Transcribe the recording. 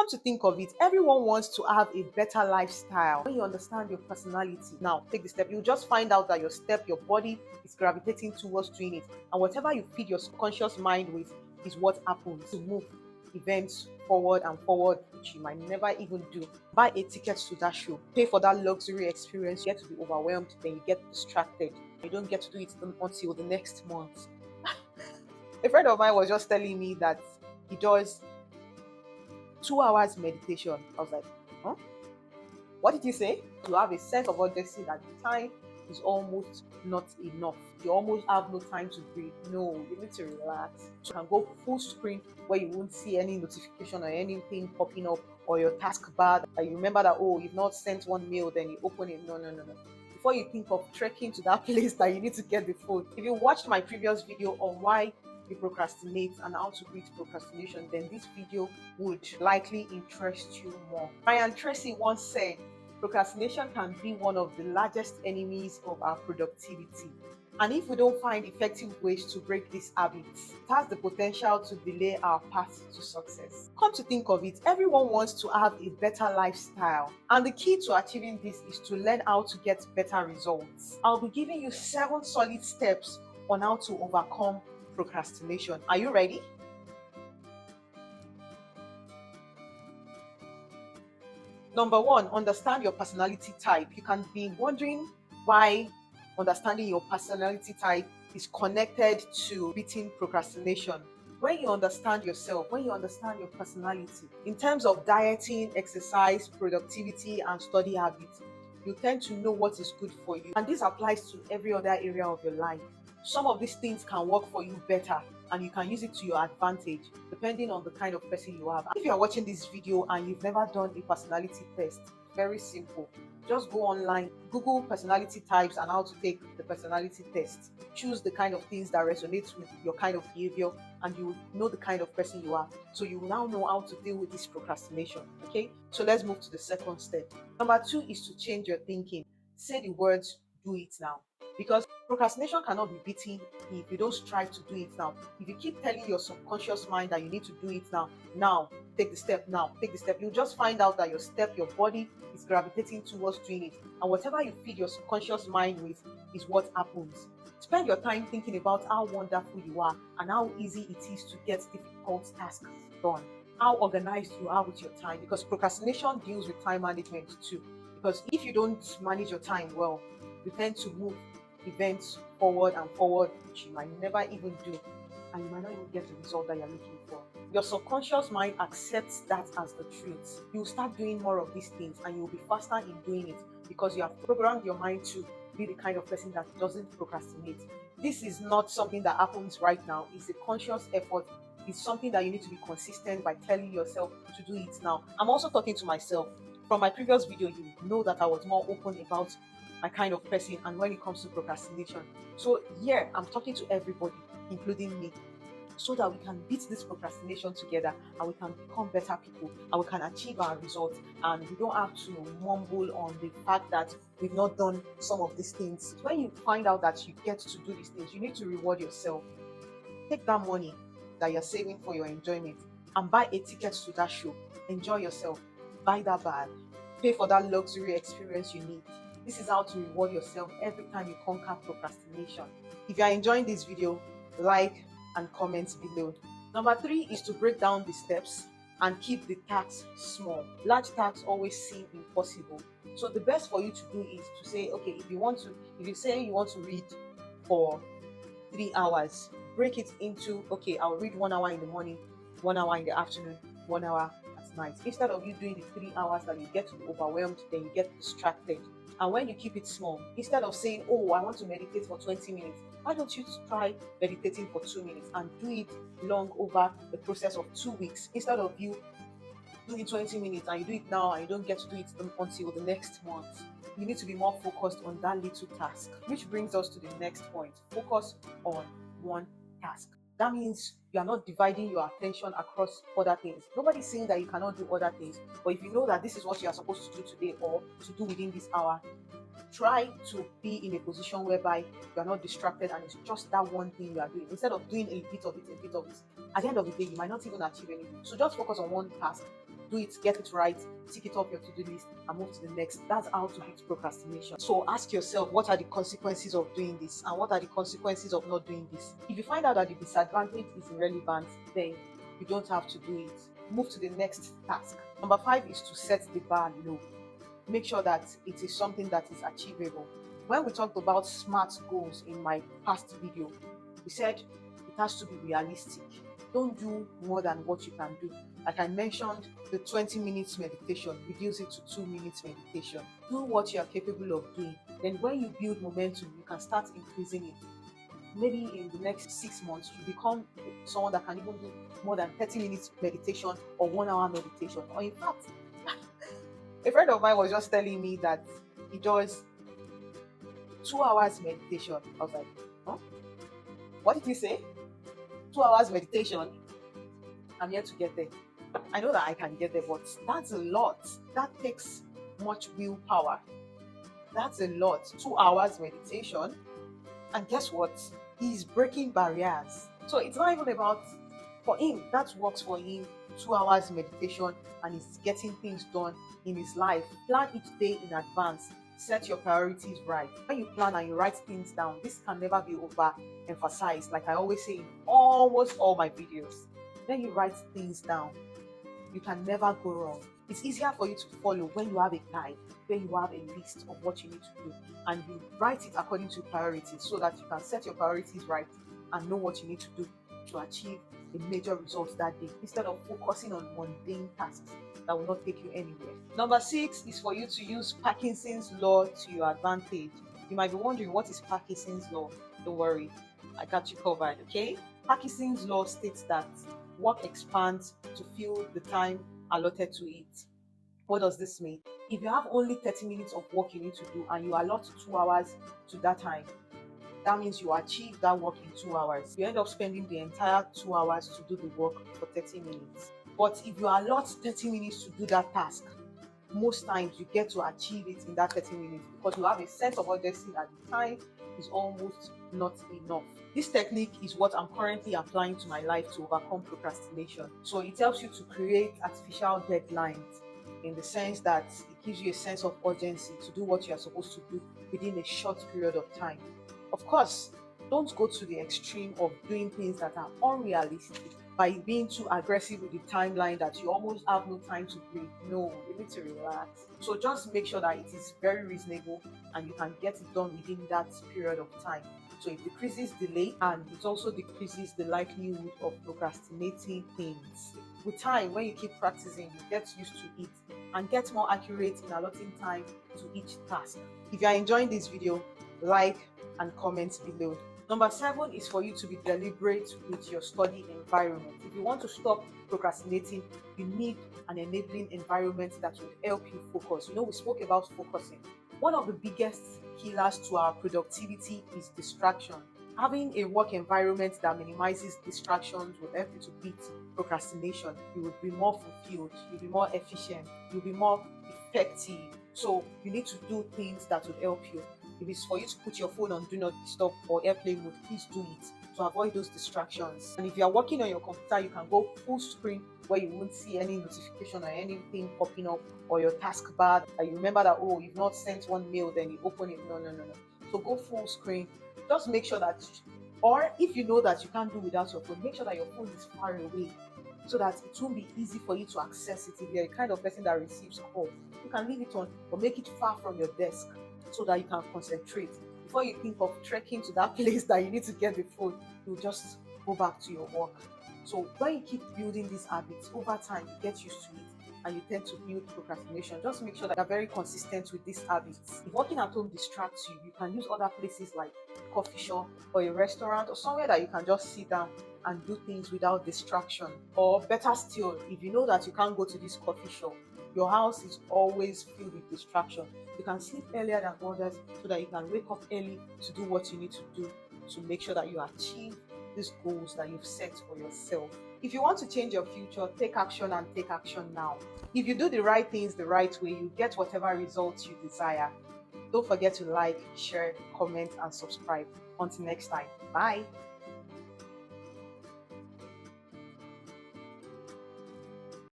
Come to think of it, everyone wants to have a better lifestyle. When you understand your personality, now take the step. You just find out that your body is gravitating towards doing it. And whatever you feed your subconscious mind with is what happens to move events forward and forward, which you might never even do. Buy a ticket to that show, pay for that luxury experience. You get to be overwhelmed, then you get distracted. You don't get to do it until the next month. A friend of mine was just telling me that he does 2 hours meditation. I was like, huh? What did you say? You have a sense of urgency that the time is almost not enough. You almost have no time to breathe. No, you need to relax. You can go full screen where you won't see any notification or anything popping up, or your taskbar. And you remember that, oh, you've not sent one mail, then you open it. No. Before you think of trekking to that place that you need to get the phone. If you watched my previous video on why we procrastinate and how to beat procrastination, then this video would likely interest you more. Brian Tracy once said, procrastination can be one of the largest enemies of our productivity. And if we don't find effective ways to break these habits, it has the potential to delay our path to success. Come to think of it, everyone wants to have a better lifestyle. And the key to achieving this is to learn how to get better results. I'll be giving you 7 solid steps on how to overcome procrastination. Are you ready? Number 1, understand your personality type. You can be wondering why understanding your personality type is connected to beating procrastination. When you understand yourself, when you understand your personality, in terms of dieting, exercise, productivity, and study habits, you tend to know what is good for you. And this applies to every other area of your life. Some of these things can work for you better, and you can use it to your advantage depending on the kind of person you are. If you are watching this video and you've never done a personality test, very simple. Just go online, Google personality types and how to take the personality test. Choose the kind of things that resonate with your kind of behavior, and you know the kind of person you are. So you now know how to deal with this procrastination. Okay, so let's move to the second step. Number 2 is to change your thinking. Say the words, do it now. Because procrastination cannot be beaten if you don't strive to do it now. If you keep telling your subconscious mind that you need to do it now, take the step, you'll just find out that your body is gravitating towards doing it. And whatever you feed your subconscious mind with is what happens. Spend your time thinking about how wonderful you are and how easy it is to get difficult tasks done. How organized you are with your time, because procrastination deals with time management too. Because if you don't manage your time well, you tend to move events forward and forward, which you might never even do, and you might not even get the result that you're looking for. Your subconscious mind accepts that as the truth. You'll start doing more of these things and you'll be faster in doing it because you have programmed your mind to be the kind of person that doesn't procrastinate. This is not something that happens right now. It's a conscious effort. It's something that you need to be consistent by telling yourself to do it now. I'm also talking to myself. From my previous video, you know that I was more open about my kind of person and when it comes to procrastination. So here I'm talking to everybody, including me, so that we can beat this procrastination together and we can become better people and we can achieve our results, and we don't have to mumble on the fact that we've not done some of these things. When you find out that you get to do these things, you need to reward yourself. Take that money that you're saving for your enjoyment and buy a ticket to that show. Enjoy yourself. Buy that bag. Pay for that luxury experience you need. This is how to reward yourself every time you conquer procrastination. If you are enjoying this video, like and comment below. Number 3 is to break down the steps and keep the tasks small. Large tasks always seem impossible. So the best for you to do is to say, okay, if you say you want to read for 3 hours, break it into, okay, I'll read 1 hour in the morning, 1 hour in the afternoon, 1 hour at night. Instead of you doing the 3 hours that you get to be overwhelmed, then you get distracted. And when you keep it small, instead of saying, oh, I want to meditate for 20 minutes, why don't you try meditating for 2 minutes and do it long over the process of 2 weeks, instead of you doing 20 minutes and you do it now and you don't get to do it until the next month. You need to be more focused on that little task, which brings us to the next point. Focus on one task. That means you are not dividing your attention across other things. Nobody's saying that you cannot do other things, but if you know that this is what you are supposed to do today or to do within this hour, try to be in a position whereby you are not distracted and it's just that one thing you are doing. Instead of doing a bit of it, at the end of the day, you might not even achieve anything. So just focus on one task do it, get it right, tick it off your to-do list, and move to the next. That's how to beat procrastination. So ask yourself, what are the consequences of doing this, and what are the consequences of not doing this? If you find out that the disadvantage is irrelevant, then you don't have to do it. Move to the next task. Number 5 is to set the bar low. Make sure that it is something that is achievable. When we talked about SMART goals in my past video, we said it has to be realistic. Don't do more than what you can do. Like I mentioned, the 20 minutes meditation, reduce it to 2 minutes meditation. Do what you are capable of doing. Then when you build momentum, you can start increasing it. Maybe in the next 6 months, you become someone that can even do more than 30 minutes meditation or 1 hour meditation. Or in fact, a friend of mine was just telling me that he does 2 hours meditation. I was like, huh? What did you say? 2 hours meditation? I'm here to get there. I know that I can get there, but that's a lot. That takes much willpower. That's a lot. 2 hours meditation. And guess what? He's breaking barriers. So it's not even about, for him, that works for him. 2 hours meditation, and he's getting things done in his life. Plan each day in advance. Set your priorities right. When you plan and you write things down, this can never be overemphasized. Like I always say in almost all my videos, when you write things down, you can never go wrong. It's easier for you to follow when you have a guide, when you have a list of what you need to do, and you write it according to priorities so that you can set your priorities right and know what you need to do to achieve the major results that day, instead of focusing on mundane tasks that will not take you anywhere. Number 6 is for you to use Parkinson's law to your advantage. You might be wondering, what is Parkinson's law? Don't worry, I got you covered, okay? Parkinson's law states that work expands to fill the time allotted to it. What does this mean? If you have only 30 minutes of work you need to do and you allot 2 hours to that time, that means you achieve that work in 2 hours. You end up spending the entire 2 hours to do the work for 30 minutes. But if you allot 30 minutes to do that task, most times you get to achieve it in that 30 minutes because you have a sense of urgency that the time is almost not enough. This technique is what I'm currently applying to my life to overcome procrastination. So it helps you to create artificial deadlines, in the sense that it gives you a sense of urgency to do what you are supposed to do within a short period of time. Of course, don't go to the extreme of doing things that are unrealistic by being too aggressive with the timeline that you almost have no time to breathe. No, you need to relax. So just make sure that it is very reasonable and you can get it done within that period of time. So it decreases delay and it also decreases the likelihood of procrastinating things. With time, when you keep practicing, you get used to it and get more accurate in allotting time to each task. If you are enjoying this video, like and comment below. Number 7 is for you to be deliberate with your study environment. If you want to stop procrastinating, you need an enabling environment that will help you focus. You know, we spoke about focusing. One of the biggest killers to our productivity is distraction. Having a work environment that minimizes distractions will help you to beat procrastination. You will be more fulfilled, you'll be more efficient, you'll be more effective. So you need to do things that will help you. If it's for you to put your phone on do not disturb or airplane mode, please do it to avoid those distractions. And if you are working on your computer, you can go full screen where you won't see any notification or anything popping up, or your taskbar and you remember that, oh, you've not sent one mail, then you open it. No. So go full screen. Just make sure that, or if you know that you can't do without your phone, make sure that your phone is far away so that it won't be easy for you to access it. If you're the kind of person that receives calls, you can leave it on or make it far from your desk so that you can concentrate. Before you think of trekking to that place that you need to get the phone, you just go back to your work. So when you keep building these habits, over time you get used to it and you tend to build procrastination. Just make sure that you're very consistent with these habits. If working at home distracts you, you can use other places like coffee shop or a restaurant or somewhere that you can just sit down and do things without distraction. Or better still, if you know that you can't go to this coffee shop, your house is always filled with distraction. You can sleep earlier than others so that you can wake up early to do what you need to do to make sure that you achieve these goals that you've set for yourself. If you want to change your future, take action and take action now. If you do the right things the right way, you get whatever results you desire. Don't forget to like, share, comment, and subscribe. Until next time, bye.